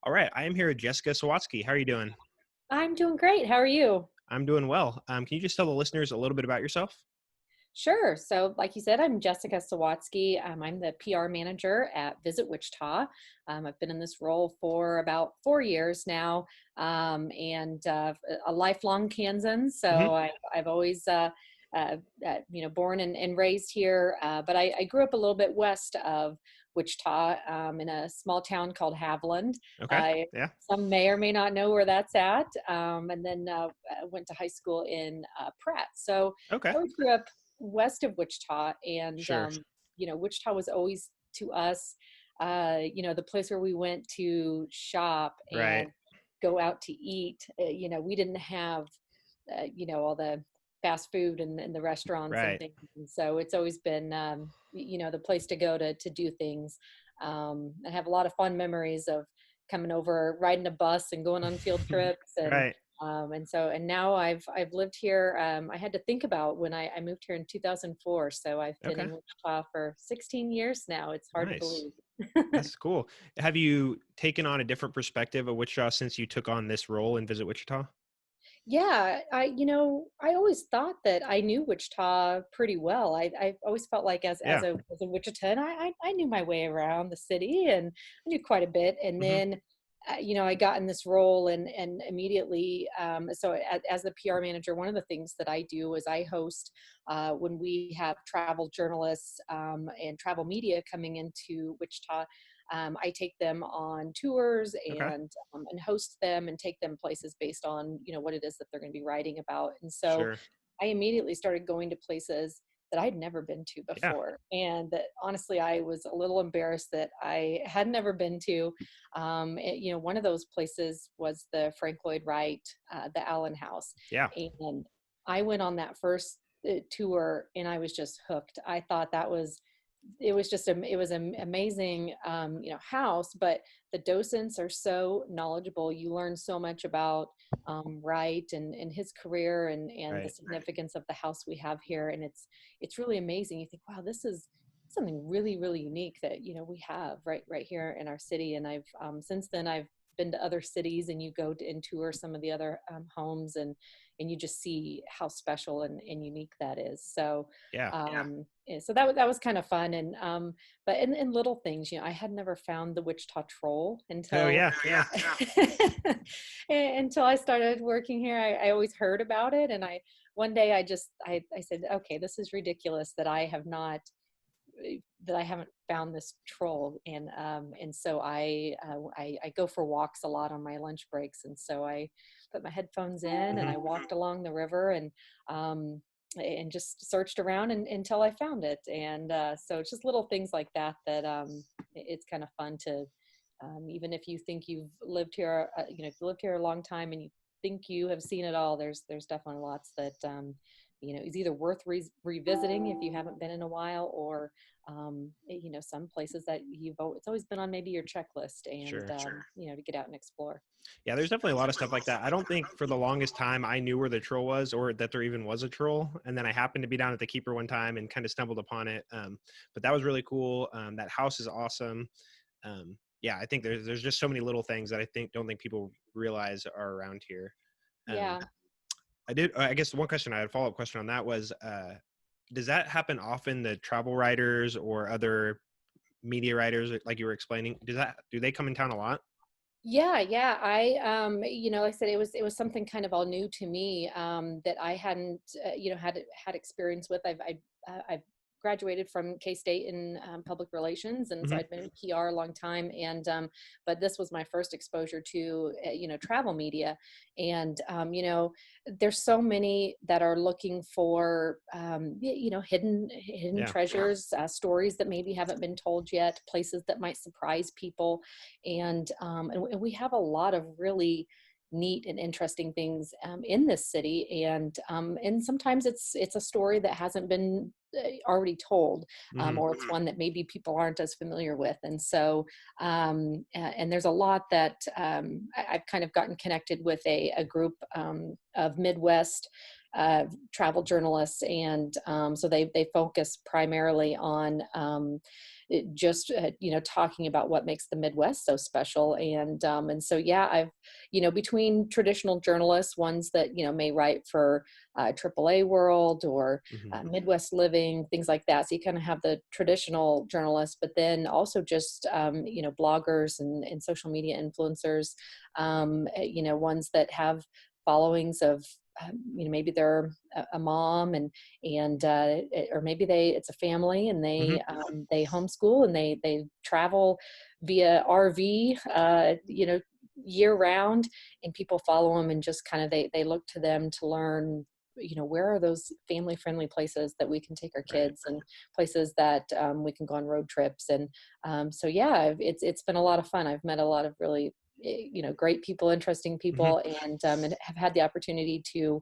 All right, I am here with Jessica Sawatski. How are you doing? I'm doing great. How are you? I'm doing well. Can you just tell the listeners a little bit about yourself? Sure. So, like you said, I'm Jessica Sawatski. I'm the PR manager at Visit Wichita. I've been in this role for about 4 years now, and a lifelong Kansan. Hmm. So I've always, born and raised here, but I grew up a little bit west of Wichita, in a small town called Haviland. Okay. Uh, Yeah. some may or may not know where that's at. And then went to high school in Pratt. So Okay. I always grew up west of Wichita, and Sure. Wichita was always to us, the place where we went to shop Right. and go out to eat. We didn't have, all the fast food and the restaurants and Right. things, and so it's always been, the place to go to do things. I have a lot of fun memories of coming over, riding a bus, and going on field trips, Right. and now I've lived here. I had to think about when I moved here in 2004, so I've been Okay. in Wichita for 16 years now. It's hard to Nice. believe. That's cool. Have you taken on a different perspective of Wichita since you took on this role in Visit Wichita? Yeah, I always thought that I knew Wichita pretty well. I always felt like Yeah. as a Wichitan, I knew my way around the city, and I knew quite a bit. And Hmm. then, I got in this role, and immediately, as the PR manager, one of the things that I do is I host, when we have travel journalists, and travel media coming into Wichita. I take them on tours, Okay. and host them and take them places based on what it is that they're going to be writing about. And so Sure. I immediately started going to places that I'd never been to Yeah. before, and that honestly I was a little embarrassed that I had never been to. One of those places was the Frank Lloyd Wright, the Allen House, Yeah. and I went on that first tour, and I was just hooked. I thought that was it was just it was an amazing, house. But the docents are so knowledgeable. You learn so much about, Wright and his career, and the Right. significance of the house we have here. And it's really amazing. You think, wow, this is something really, really unique that we have right here in our city. And I've since then I've been to other cities, and you go to and tour some of the other, homes, and you just see how special and unique that is. So Yeah. so that was kind of fun. And but in little things, I had never found the Wichita Troll Oh until yeah. Yeah. until I started working here. I always heard about it, and I one day I said, okay, this is ridiculous that I haven't found this troll. And so I go for walks a lot on my lunch breaks, and so I put my headphones in, and Hmm. I walked along the river, and just searched around, until I found it. And so it's just little things like that that it's kind of fun to, even if you think you've lived here, if you lived here a long time and you think you have seen it all, there's definitely lots that, is either worth revisiting if you haven't been in a while, or some places that it's always been on maybe your checklist, and Sure. to get out and explore. Yeah, there's definitely a lot of stuff like that. I don't think for the longest time I knew where the troll was or that there even was a troll. And then I happened to be down at the keeper one time and kind of stumbled upon it. But that was really cool. That house is awesome. Yeah, I think there's just so many little things that don't think people realize are around here. Um, Yeah. I guess one question I had a follow up question on that was, does that happen often? The travel writers or other media writers, like you were explaining, do they come in town a lot? Yeah, yeah. Like I said, it was something kind of all new to me, that I hadn't, had experience with. I've graduated from K-State in, public relations, and so Hmm. I'd been in PR a long time. And but this was my first exposure to, travel media. And there's so many that are looking for, hidden Yeah. treasures, stories that maybe haven't been told yet, places that might surprise people. And we have a lot of really neat and interesting things, in this city. And sometimes it's a story that hasn't been, already told, Hmm. or it's one that maybe people aren't as familiar with. And so, and there's a lot that, I've kind of gotten connected with a group, of Midwest, travel journalists, and so they focus primarily on just talking about what makes the Midwest so special. And so yeah, I've between traditional journalists, ones that may write for AAA World or Hmm. Midwest Living, things like that. So you kind of have the traditional journalists, but then also just bloggers and social media influencers, ones that have followings of maybe they're a mom and or maybe it's a family and Hmm. they homeschool and they travel via RV year round, and people follow them and just kind of they look to them to learn where are those family friendly places that we can take our Right. kids, and places that we can go on road trips. And so yeah, it's been a lot of fun. I've met a lot of really great people, interesting Hmm. people, and have had the opportunity to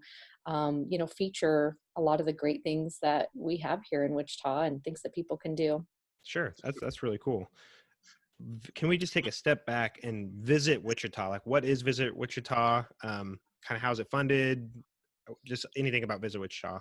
feature a lot of the great things that we have here in Wichita and things that people can do. Sure. That's really cool. Can we just take a step back and visit Wichita? Like, what is Visit Wichita? Kind of how's it funded? Just anything about Visit Wichita.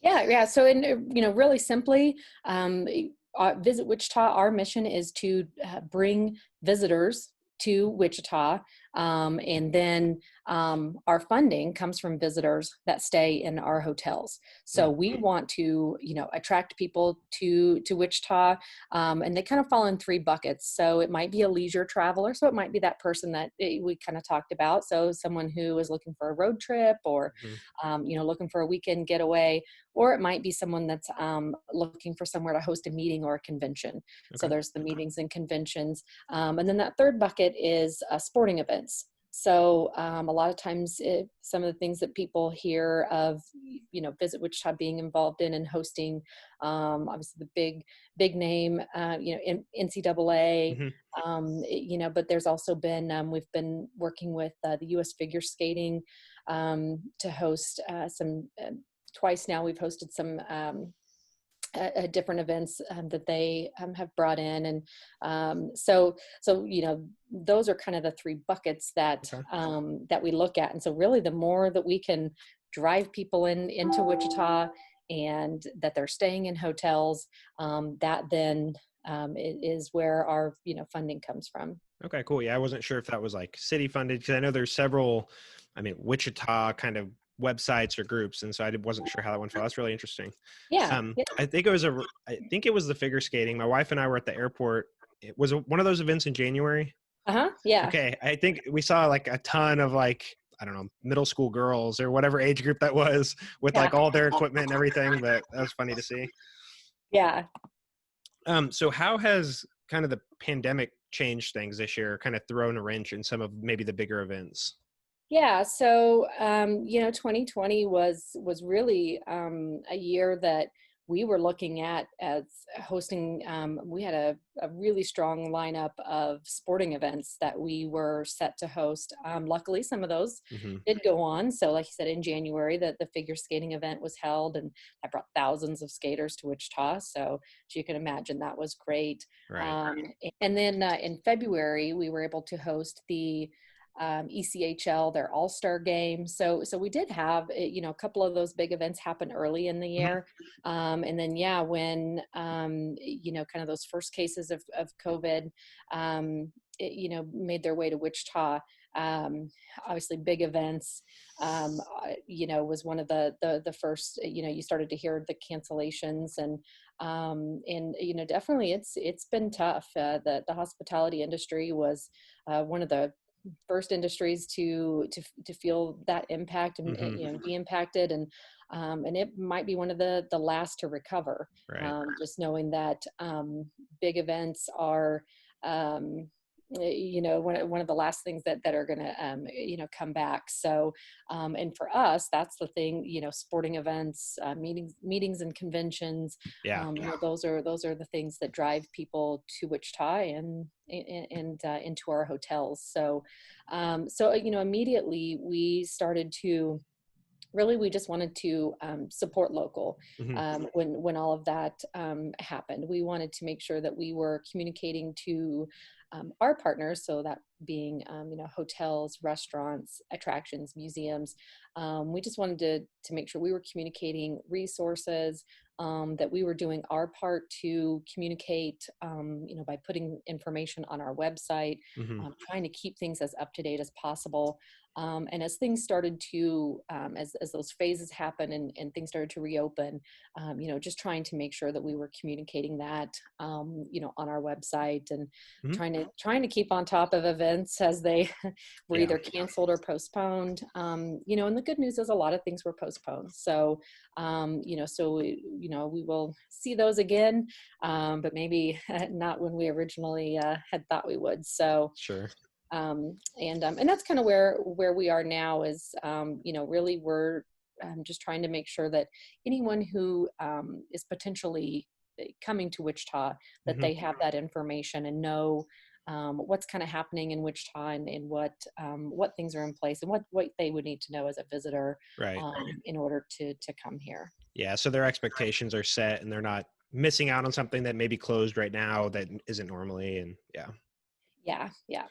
Yeah. So, in really simply, Visit Wichita. Our mission is to bring visitors to Wichita, and then our funding comes from visitors that stay in our hotels. So Mm. we want to, attract people to Wichita, and they kind of fall in three buckets. So it might be a leisure traveler. So it might be that person that we kind of talked about. So someone who is looking for a road trip, or Hmm. looking for a weekend getaway, or it might be someone that's looking for somewhere to host a meeting or a convention. So Okay. there's the meetings and conventions. And then that third bucket is sporting events. So a lot of times, some of the things that people hear of, Visit Wichita being involved in and hosting, obviously the big name, NCAA, Hmm. but there's also been, we've been working with the U.S. figure skating to host some, twice now we've hosted some different events that they have brought in. And so those are kind of the three buckets Okay. that we look at. And so really, the more that we can drive people into Wichita, and that they're staying in hotels, that then is where our funding comes from. Okay, cool. Yeah, I wasn't sure if that was like city funded because I know there's several, I mean, Wichita kind of websites or groups, and so wasn't sure how that one fell. That's really interesting. Yeah. Yeah. I think it was the figure skating. My wife and I were at the airport. It was one of those events in January. Uh-huh. Yeah. Okay, I think we saw like a ton of like, I don't know, middle school girls or whatever age group that was with Yeah. like all their equipment and everything. But that was funny to see. Yeah. So how has kind of the pandemic changed things this year, kind of thrown a wrench in some of maybe the bigger events? Yeah, so 2020 was really a year that we were looking at as hosting. We had a really strong lineup of sporting events that we were set to host. Luckily, some of those Hmm. did go on. So, like you said, in January, the figure skating event was held, and that brought thousands of skaters to Wichita. So, as you can imagine, that was great. Right. Um, and then in February, we were able to host the ECHL, their All-Star game. So we did have, a couple of those big events happen early in the Hmm. year. And then, yeah, when, kind of those first cases of COVID, made their way to Wichita, um, obviously big events, was one of the first, you started to hear the cancellations, and definitely it's been tough. The hospitality industry was one of the first industries to feel that impact, and Hmm. be impacted, and it might be one of the last to recover. Right. Just knowing that big events are one of the last things that are going to come back. So and for us, that's the thing, sporting events, meetings and conventions, Yeah. those are the things that drive people to Wichita and into our hotels. So immediately we started to really, we just wanted to support local. Hmm. When all of that happened, we wanted to make sure that we were communicating to our partners, so that being, hotels, restaurants, attractions, museums. We just wanted to make sure we were communicating resources, that we were doing our part to communicate, by putting information on our website, Hmm. trying to keep things as up to date as possible. And as things started to, as those phases happen and things started to reopen, just trying to make sure that we were communicating that, on our website, and Hmm. trying to keep on top of events as they were Yeah. either canceled or postponed. And the good news is a lot of things were postponed. So, we will see those again, but maybe not when we originally had thought we would. So, Sure. and that's kind of where we are now is, really we're just trying to make sure that anyone who is potentially coming to Wichita, that Hmm. they have that information and know what's kind of happening in Wichita, and what things are in place, and what they would need to know as a visitor, Right. in order to come here. Yeah. So their expectations are set and they're not missing out on something that may be closed right now that isn't normally. And yeah. Yeah, yeah.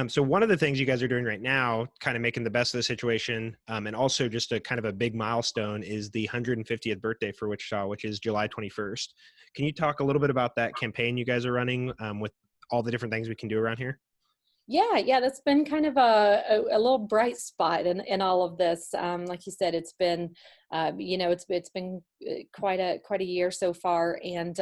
So one of the things you guys are doing right now, kind of making the best of the situation, and also just a kind of a big milestone, is the 150th birthday for Wichita, which is July 21st. Can you talk a little bit about that campaign you guys are running, with all the different things we can do around here? Yeah, that's been kind of a little bright spot in all of this. Like you said, it's been, it's been quite a year so far, and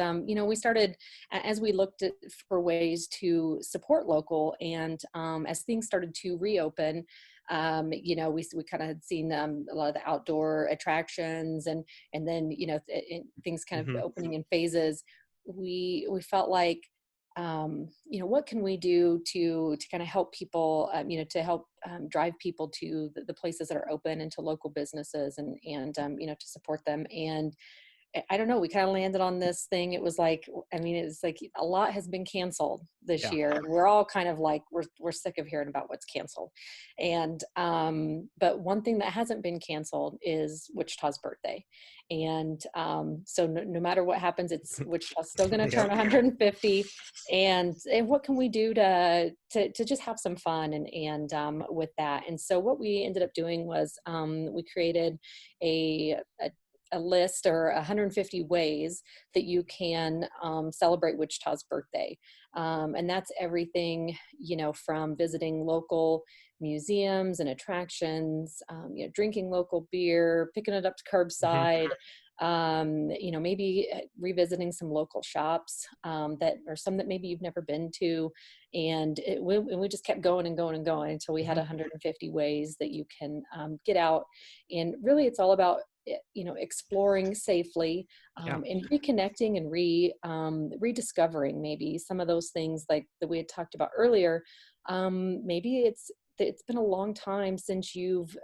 we started as we looked for ways to support local, and as things started to reopen, we kind of had seen a lot of the outdoor attractions, and then things kind of Hmm. opening in phases. We felt like, what can we do to kind of help people, to help drive people to the places that are open, and to local businesses, and to support them. And I don't know, we kind of landed on this thing. It was like, it's like a lot has been canceled this Yeah. year, and we're all kind of like, we're sick of hearing about what's canceled. And but one thing that hasn't been canceled is Wichita's birthday. And so no matter what happens, it's Wichita's still going to turn Yep. 150. And what can we do to just have some fun, and with that. And so what we ended up doing was, we created a list, or 150 ways that you can celebrate Wichita's birthday. And that's everything, from visiting local museums and attractions, drinking local beer, picking it up to Hmm. curbside, maybe revisiting some local shops, that or some that maybe you've never been to. And we just kept going and going and going until we had Hmm. 150 ways that you can get out. And really, it's all about exploring safely, Yeah. and reconnecting, and rediscovering maybe some of those things like that we had talked about earlier. Maybe it's been a long time since you've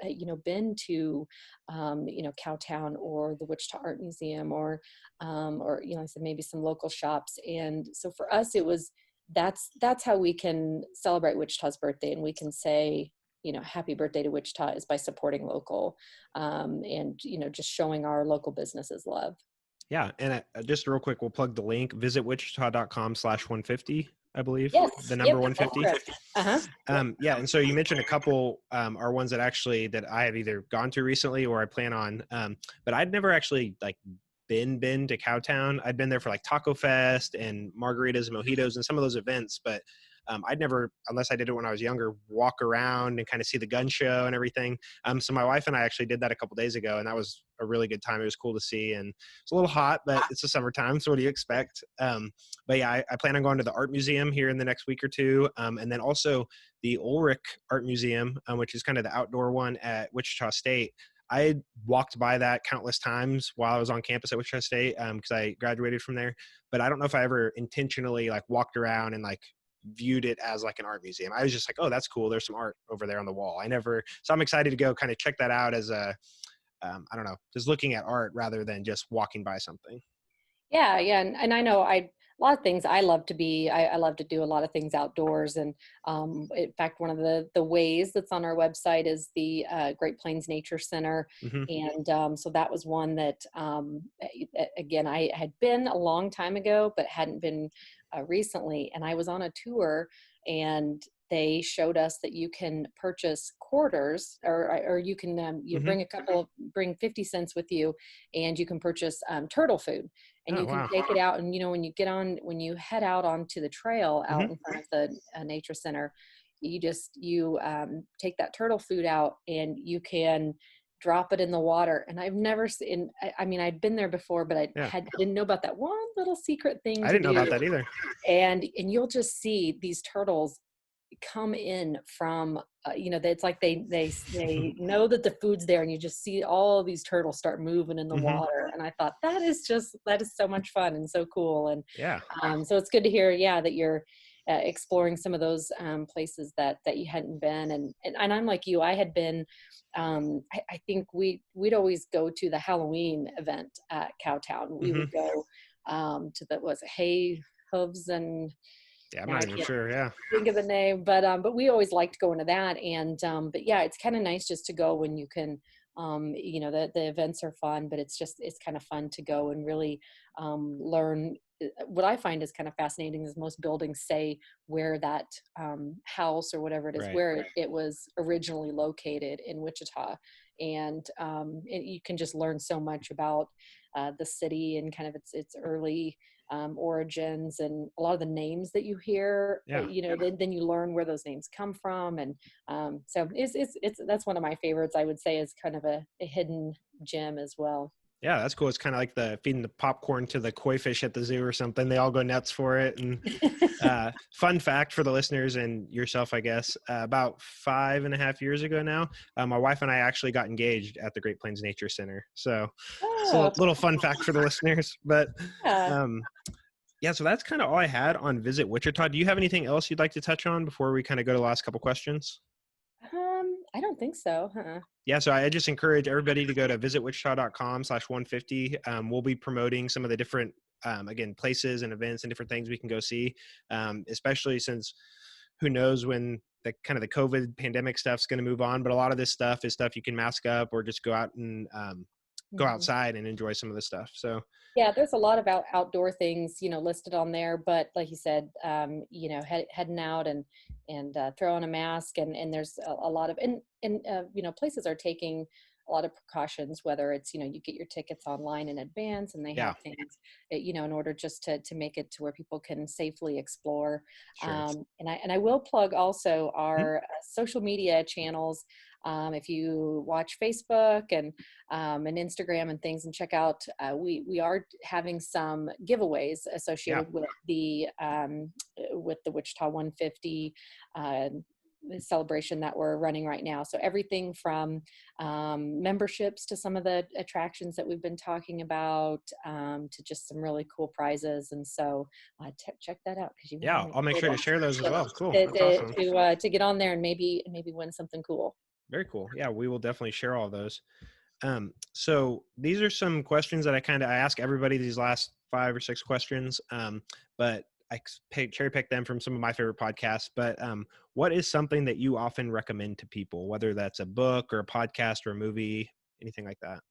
been to Cowtown, or the Wichita Art Museum, or I said, maybe some local shops. And so for us, it was that's how we can celebrate Wichita's birthday, and we can say, happy birthday to Wichita, is by supporting local, and just showing our local businesses love. Yeah. And just real quick, we'll plug the link, visitwichita.com/150, I believe, the Yes, number yep, that's 150. correct. Uh-huh. Yep. Yeah, and so you mentioned a couple, are ones that I have either gone to recently or I plan on. But I'd never actually like been to Cowtown. I'd been there for like Taco Fest and margaritas and mojitos and some of those events, but I'd never, unless I did it when I was younger, walk around and kind of see the gun show and everything. So my wife and I actually did that a couple days ago, and that was a really good time. It was cool to see, and it's a little hot, but it's the summertime, so what do you expect? But yeah, I plan on going to the art museum here in the next week or two, and then also the Ulrich Art Museum, which is kind of the outdoor one at Wichita State. I walked by that countless times while I was on campus at Wichita State, because I graduated from there. But I don't know if I ever intentionally like walked around and like viewed it as like an art museum. I was just like, oh, that's cool. There's some art over there on the wall. I never, so I'm excited to go kind of check that out as a, I don't know, just looking at art rather than just walking by something. Yeah, and I know a lot of things I love to be. I love to do a lot of things outdoors, and in fact, one of the ways that's on our website is the Great Plains Nature Center. Hmm. And so that was one that, again, I had been a long time ago, but hadn't been recently, and I was on a tour, and they showed us that you can purchase quarters, or you can you Mm-hmm. bring 50 cents with you, and you can purchase turtle food, and Oh, you can wow. take it out. And when you head out onto the trail Mm-hmm. out in front of the nature center, you take that turtle food out, and you can drop it in the water. And I've never seen, I mean, I'd been there before, but Yeah. I didn't know about that one little secret thing I to didn't know about do. that either. And you'll just see these turtles come in from it's like they know that the food's there, and you just see all these turtles start moving in the Mm-hmm. water. And I thought that is so much fun and so cool. And Yeah. so it's good to hear, yeah, that you're exploring some of those places that you hadn't been. And I'm like you, I had been I think we'd always go to the Halloween event at Cowtown. We Mm-hmm. would go to the, was it Hay Hooves, and Yeah, I'm now not I even can't sure. Yeah. think of the name, but we always liked going to that. And but yeah, it's kind of nice just to go when you can. The events are fun, but it's kind of fun to go and really learn. What I find is kind of fascinating is most buildings say where that house or whatever it is, Right. where it was originally located in Wichita. And you can just learn so much about the city and kind of its early origins, and a lot of the names that you hear, Yeah. then you learn where those names come from. And so it's that's one of my favorites, I would say, is kind of a hidden gem as well. Yeah, that's cool. It's kind of like the feeding the popcorn to the koi fish at the zoo or something. They all go nuts for it. And fun fact for the listeners and yourself, I guess, about 5.5 years ago now, my wife and I actually got engaged at the Great Plains Nature Center. So it's a Oh, little fun fact for the listeners. But yeah. um, yeah, so that's kind of all I had on Visit Wichita. Do you have anything else you'd like to touch on before we kind of go to the last couple questions? I don't think so. Yeah, so I just encourage everybody to go to visitwichita.com/150. We'll be promoting some of the different, again, places and events and different things we can go see, especially since who knows when the kind of the COVID pandemic stuff's going to move on. But a lot of this stuff is stuff you can mask up or just go out and go Mhm. outside and enjoy some of the stuff. So Yeah, there's a lot of outdoor things, listed on there. But like you said, heading out and throwing a mask, and there's a lot of, places are taking a lot of precautions. Whether it's, you get your tickets online in advance, and they yeah, have things, in order just to make it to where people can safely explore. sure. And I will plug also Mhm. our social media channels. If you watch Facebook and Instagram and things, and check out, we are having some giveaways Yeah, associated with the Wichita 150 celebration that we're running right now. So everything from memberships to some of the attractions that we've been talking about, to just some really cool prizes. And so check that out, because you want yeah, to make I'll make sure sure to share those as well. Cool, to, that's to, awesome. to get on there and maybe win something cool. Very cool. Yeah, we will definitely share all those. So these are some questions that I ask everybody these last 5 or 6 questions, but cherry pick them from some of my favorite podcasts. But what is something that you often recommend to people, whether that's a book or a podcast or a movie, anything like that?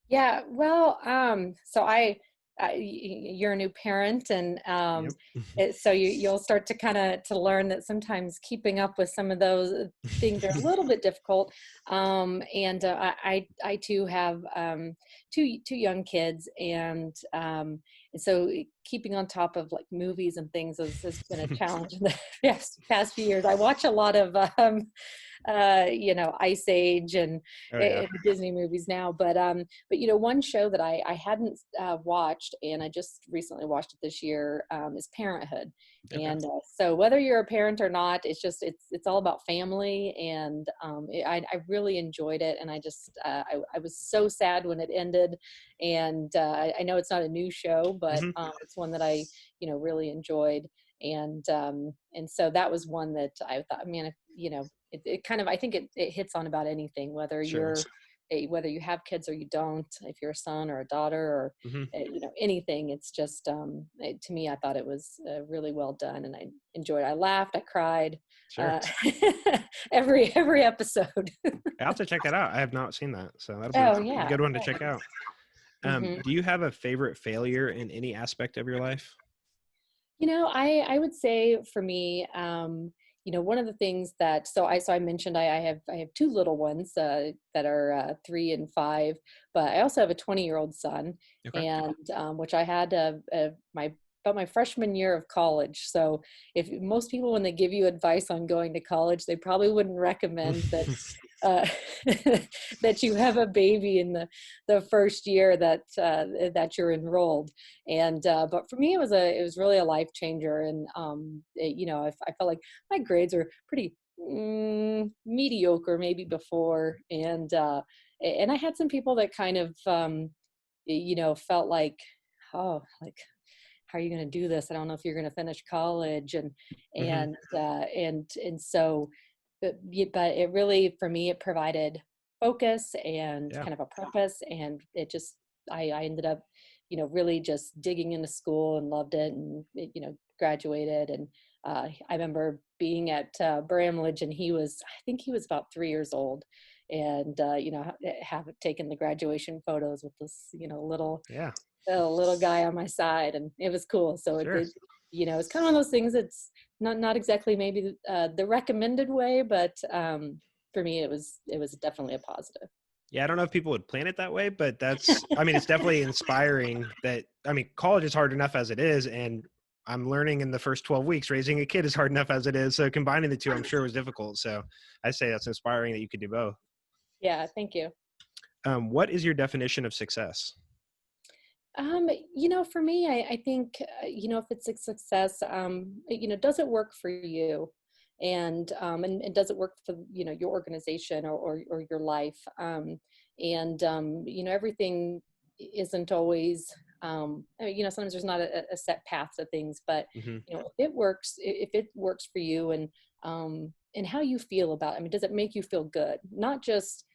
Yeah, well, you're a new parent, and Yep. so you'll start to to learn that sometimes keeping up with some of those things are a little bit difficult. And I too have two young kids, and so keeping on top of like movies and things has been a challenge in the past few years. I watch a lot of Ice Age Oh yeah. and the Disney movies now. But one show that I hadn't watched, and I just recently watched it this year, is Parenthood. Okay. And so whether you're a parent or not, it's all about family. And I really enjoyed it. And I was so sad when it ended. And I know it's not a new show, but Hmm. it's one that I really enjoyed. And so that was one that I thought, man, it kind of, I think it hits on about anything, Sure. whether you have kids or you don't, if you're a son or a daughter, or Hmm. anything. It's just to me, I thought it was really well done, and I enjoyed it. I laughed, I cried, Sure. uh, every episode. I have to check that out. I have not seen that, so that'll be Oh a yeah. good one to check out. Hmm. Do you have a favorite failure in any aspect of your life? I would say for me, one of the things that so I mentioned I have two little ones that are 3 and 5, but I also have a 20-year-old son, Okay. and which I had my about my freshman year of college. So if most people, when they give you advice on going to college, they probably wouldn't recommend that uh, that you have a baby in the first year that you're enrolled. And but for me, it was really a life changer. And I felt like my grades were pretty mediocre maybe before, and I had some people that kind of felt like, oh, like, how are you going to do this? I don't know if you're going to finish college, and Hmm. and uh, and so, but it really, for me, it provided focus and Yeah. kind of a purpose, and it just I ended up, really just digging into school and loved it, and graduated. And I remember being at Bramlage, and I think he was about 3 years old, and have taken the graduation photos with this Yeah. little guy on my side, and it was cool. So Sure. it's kind of one of those things. It's not exactly maybe the recommended way, but for me, it was definitely a positive. Yeah, I don't know if people would plan it that way, but I mean, it's definitely inspiring that, I mean, college is hard enough as it is. And I'm learning in the first 12 weeks, raising a kid is hard enough as it is. So combining the two, I'm sure was difficult. So I say that's inspiring that you could do both. Yeah, thank you. What is your definition of success? For me, I think, if it's a success, does it work for you? And does it work for, your organization, or your life? Everything isn't always, sometimes there's not a set path to things, but, Hmm. if it works for you, and how you feel about it. I mean, does it make you feel good? Not just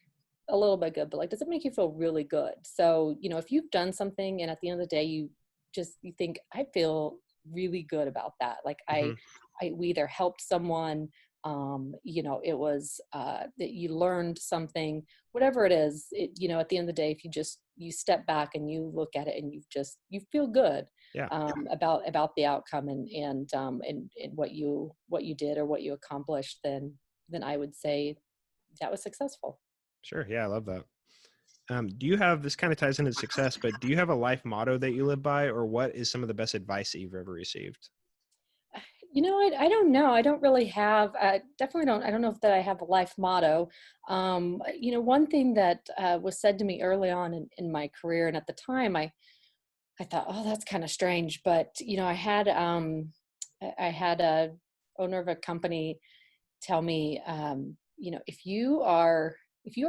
a little bit good, but like, does it make you feel really good? So, if you've done something and at the end of the day, you think, I feel really good about that. Like, Hmm. we either helped someone, it was, that you learned something, whatever it is, at the end of the day, if you step back and you look at it, and you feel good, Yeah, about the outcome, and what you did or what you accomplished, then I would say that was successful. sure. Yeah, I love that. Do you have, this kind of ties into success, but do you have a life motto that you live by, or what is some of the best advice that you've ever received? I don't know. I don't really have, definitely don't, I don't know if that I have a life motto. One thing that was said to me early on in my career, and at the time I thought, oh, that's kind of strange. But, I had a owner of a company tell me, if you are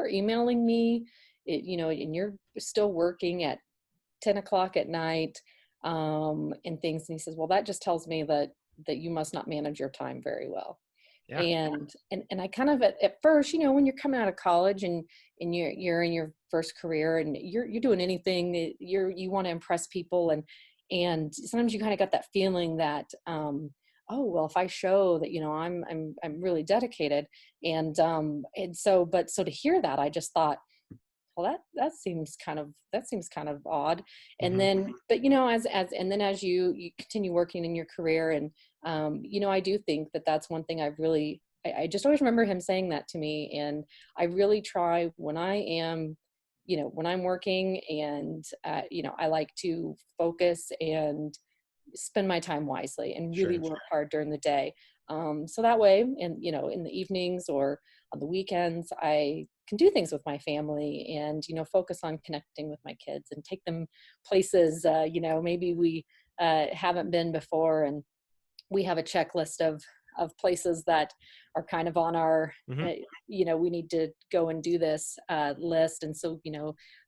emailing me, and you're still working at 10 o'clock at night, and things. And he says, well, that just tells me that you must not manage your time very well. Yeah. And I kind of, at first, when you're coming out of college, and you're in your first career, and you're doing anything that you want to impress people, and sometimes you kind of got that feeling that, oh, well, if I show that, I'm really dedicated. And so to hear that, I just thought, well, that seems kind of odd. And Hmm. then, but as you continue working in your career, and I do think that that's one thing I just always remember him saying that to me. And I really try, when I'm working, and I like to focus and spend my time wisely, and really Sure. work hard during the day. So that way, and in the evenings or on the weekends, I can do things with my family, and focus on connecting with my kids, and take them places, maybe we haven't been before, and we have a checklist of places that are kind of on our, Hmm. we need to go and do this list. And so,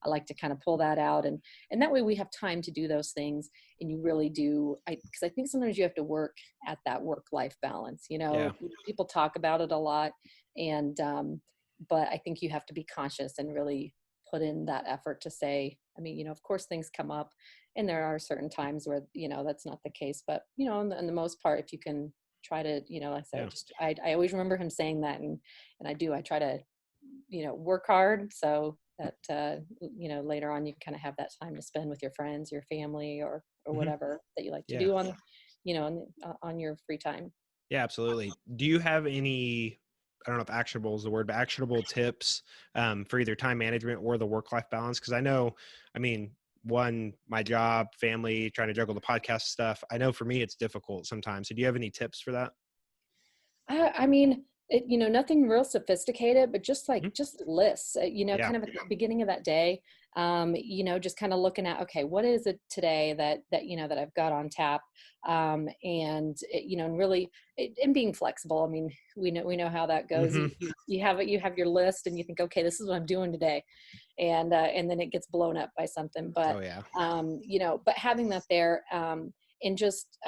I like to kind of pull that out, and that way we have time to do those things. And you really do, because I think sometimes you have to work at that work life balance. Yeah. People talk about it a lot, and but I think you have to be conscious and really put in that effort to say, I mean, of course things come up, and there are certain times where that's not the case. But in the most part, if you can try to, like I said, Yeah. I always remember him saying that, and I try to work hard, so that later on you kind of have that time to spend with your friends, your family, or Hmm. whatever that you like to Yeah. do on on your free time. Yeah, absolutely. Do you have any, I don't know if actionable is the word, but actionable tips for either time management or the work-life balance? Because I know, I mean, one, my job, family, trying to juggle the podcast stuff. I know for me, it's difficult sometimes. So do you have any tips for that? I mean, nothing real sophisticated, but Mhm. just lists, Yeah. kind of at the beginning of that day, just kind of looking at, okay, what is it today that I've got on tap? And really, and being flexible. I mean, we know how that goes. Hmm. You have your list and you think, okay, this is what I'm doing today. And then it gets blown up by something. But, Oh, yeah. but having that there, and just,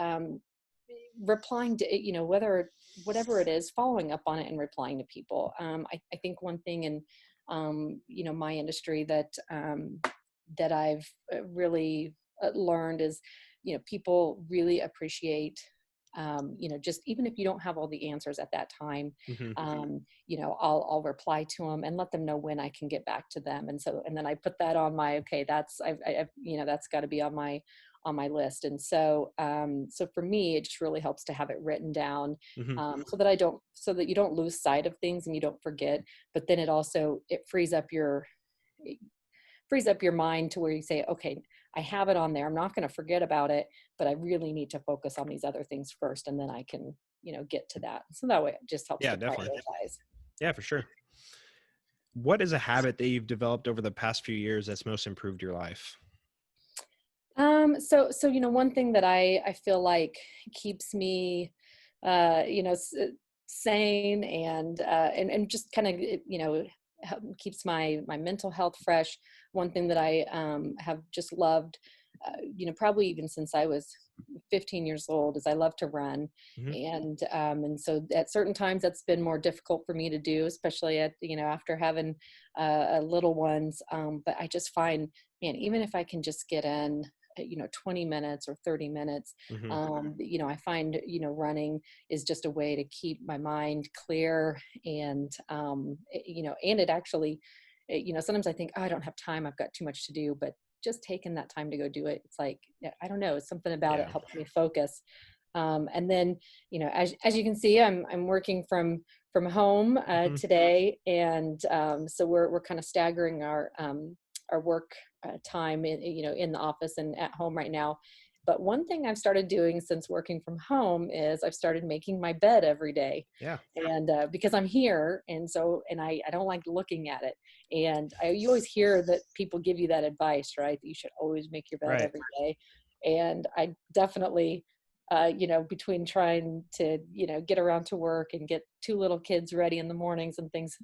replying to, whatever it is, following up on it and replying to people. I think one thing in, my industry that I've really learned is, people really appreciate, just even if you don't have all the answers at that time, Hmm. I'll reply to them and let them know when I can get back to them. And then I put that on my, okay, that's got to be on my list. And so for me, it just really helps to have it written down, Hmm. so that you don't lose sight of things and you don't forget. But then it frees up your mind to where you say, okay, I have it on there. I'm not going to forget about it, but I really need to focus on these other things first. And then I can, get to that. So that way it just helps Yeah, to definitely. prioritize. Yeah, for sure. What is a habit that you've developed over the past few years that's most improved your life? One thing that I feel like keeps me, uh, you know, s- sane and just kind of, keeps my mental health fresh. One thing that I have just loved, probably even since I was 15 years old, is I love to run. Hmm. And so at certain times that's been more difficult for me to do, especially after having little ones. But I just find, man, even if I can just get in 20 minutes or 30 minutes, Hmm. I find running is just a way to keep my mind clear. And and it actually, sometimes I think, oh, I don't have time, I've got too much to do. But just taking that time to go do it, it's like, yeah, I don't know, something about it Yeah. helps me focus. And then, as you can see, I'm working from home Hmm. today. And so we're kind of staggering our work time in the office and at home right now. But one thing I've started doing since working from home is I've started making my bed every day. Yeah. And because I'm here, and I don't like looking at it. And you always hear that people give you that advice, right? That you should always make your bed Right. every day. And I definitely, between trying to, get around to work and get two little kids ready in the mornings and things,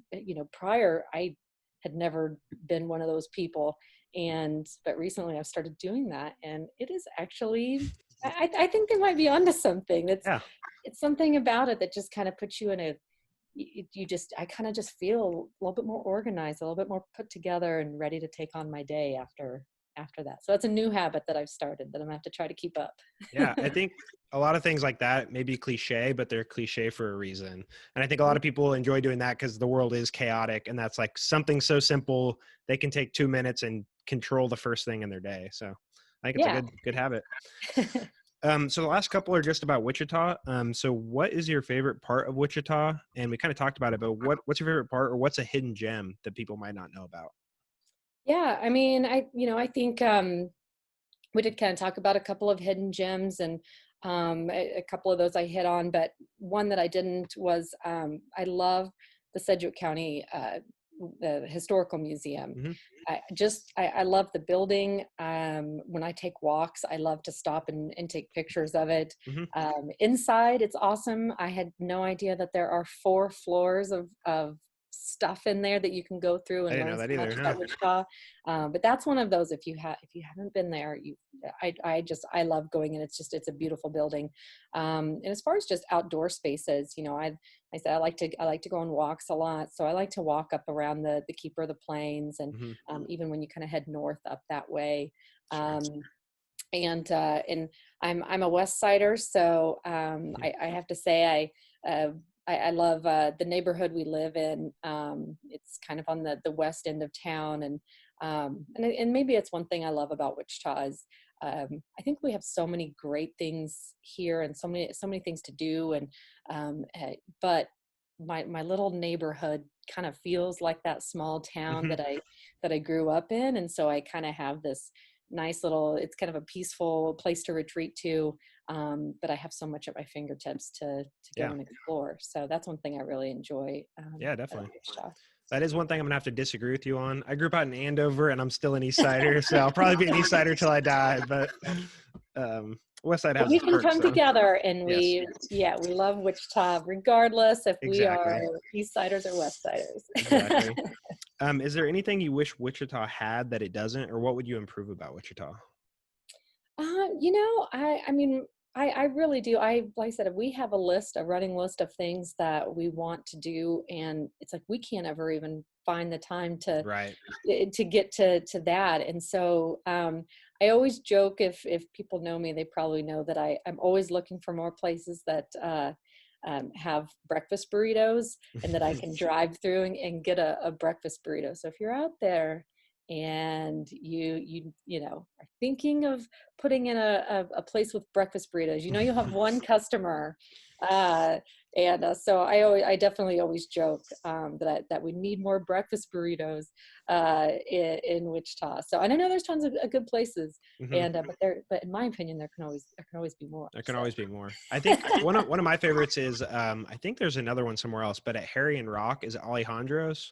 prior, I had never been one of those people. But recently I've started doing that, and it is actually, I think they might be onto something. Yeah. It's something about it that just kind of puts you in I kind of just feel a little bit more organized, a little bit more put together and ready to take on my day after that. So it's a new habit that I've started that I'm gonna have to try to keep up. Yeah, I think a lot of things like that may be cliche, but they're cliche for a reason. And I think a lot of people enjoy doing that because the world is chaotic, and that's like something so simple they can take 2 minutes and control the first thing in their day. So I think it's a Yeah. good habit. So the last couple are just about Wichita. So what is your favorite part of Wichita? And we kind of talked about it, but what's your favorite part, or what's a hidden gem that people might not know about? Yeah, I mean, I think we did kind of talk about a couple of hidden gems, and a couple of those I hit on, but one that I didn't was, I love the Sedgwick County the Historical Museum. Hmm. I love the building. When I take walks, I love to stop and take pictures of it. Hmm. Inside, it's awesome. I had no idea that there are 4 floors of stuff in there that you can go through I and didn't know learn that so much either. Huh? about Wichita. But that's one of those, if you haven't been there, I love going, and it's a beautiful building. And as far as just outdoor spaces, I said I like to go on walks a lot, so I like to walk up around the Keeper of the Plains, and Hmm. even when you kind of head north up that way. Sure. Um, and I'm a West Sider, so Mhm. I have to say I love the neighborhood we live in. It's kind of on the west end of town, and maybe it's one thing I love about Wichita is I think we have so many great things here and so many things to do. And, but my little neighborhood kind of feels like that small town Hmm. that I grew up in. And so I kind of have this nice little, it's kind of a peaceful place to retreat to. But I have so much at my fingertips to go Yeah. and explore. So that's one thing I really enjoy. Yeah, About definitely. Wichita. That is one thing I'm gonna have to disagree with you on. I grew up out in Andover, and I'm still an East Sider, so I'll probably be an East Sider till I die. But West Side But has we its can perks, come so together and yes, we love Wichita, regardless if we are exactly, East Siders or West Siders. exactly. Is there anything you wish Wichita had that it doesn't, or what would you improve about Wichita? I mean, I really do. Like I said, we have a running list of things that we want to do, and it's like we can't ever even find the time Right. to get to that. And so I always joke, if people know me, they probably know that I'm always looking for more places that have breakfast burritos and that I can drive through and get a breakfast burrito. So if you're out there and you are thinking of putting in a place with breakfast burritos, you'll have one customer. So I definitely always joke that we need more breakfast burritos in Wichita. So, and I know there's tons of good places, Hmm. and but in my opinion, there can always be more. There can So. always be more. I think one of my favorites is I think there's another one somewhere else, but at Harry and Rock is Alejandro's.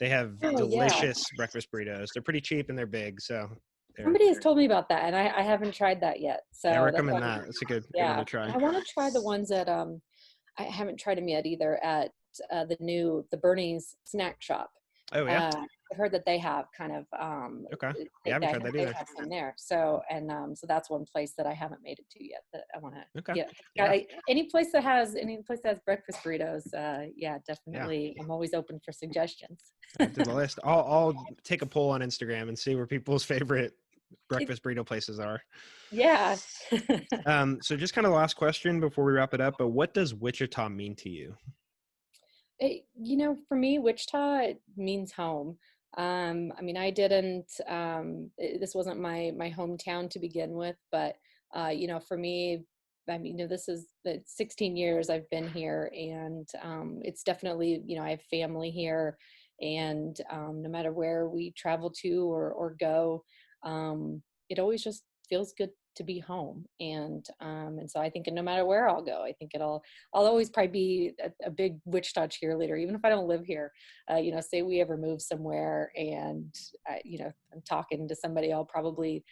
They have Oh yeah, delicious breakfast burritos. They're pretty cheap and they're big, so they're. somebody has told me about that, and I haven't tried that yet. Yeah, I So that's recommend one. that. It's a good one Yeah, to try. and I want to try the ones that I haven't tried them yet either at the Bernie's snack shop. Oh yeah. I've heard that they have kind of Okay. Yeah, I they, haven't I tried think that they either. have some there. So so that's one place that I haven't made it to yet that I want to Okay. get. Yeah. Any place that has breakfast burritos. Yeah, Yeah. definitely. I'm always open for suggestions. Add to the list. I'll take a poll on Instagram and see where people's favorite It, breakfast burrito places are. yeah. So just kind of the last question before we wrap it up, but what does Wichita mean to you? For me, Wichita, it means home. I mean, I didn't, this wasn't my hometown to begin with, but, for me, I mean, this is the 16 years I've been here, and it's definitely, I have family here, and no matter where we travel to or go, it always just feels good to be home. And so I think no matter where I'll go, I think I'll always probably be a big Wichita cheerleader, even if I don't live here. Say we ever move somewhere and, I'm talking to somebody, I'll probably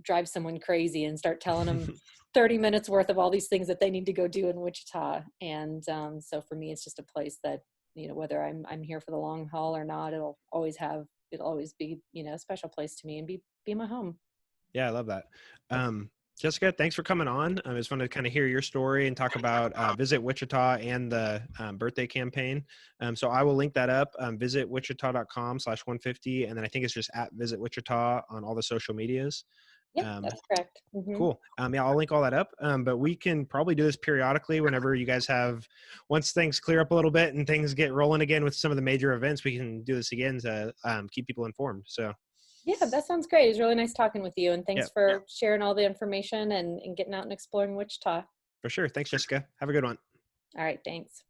drive someone crazy and start telling them 30 minutes worth of all these things that they need to go do in Wichita. And so for me, it's just a place that, whether I'm here for the long haul or not, it'll always be, a special place to me and be my home. Yeah, I love that. Jessica, thanks for coming on. I just wanted to kind of hear your story and talk about Visit Wichita and the birthday campaign. So I will link that up, visitwichita.com/150. And then I think it's just at Visit Wichita on all the social medias. Yep, Um, that's correct. Hmm. cool. Yeah, I'll link all that up. But we can probably do this periodically whenever you guys once things clear up a little bit and things get rolling again with some of the major events, we can do this again to keep people informed. So Yeah, that sounds great. It was really nice talking with you. And yeah, thanks for sharing all the information and getting out and exploring Wichita. for sure. Thanks, Jessica. Have a good one. All right, thanks.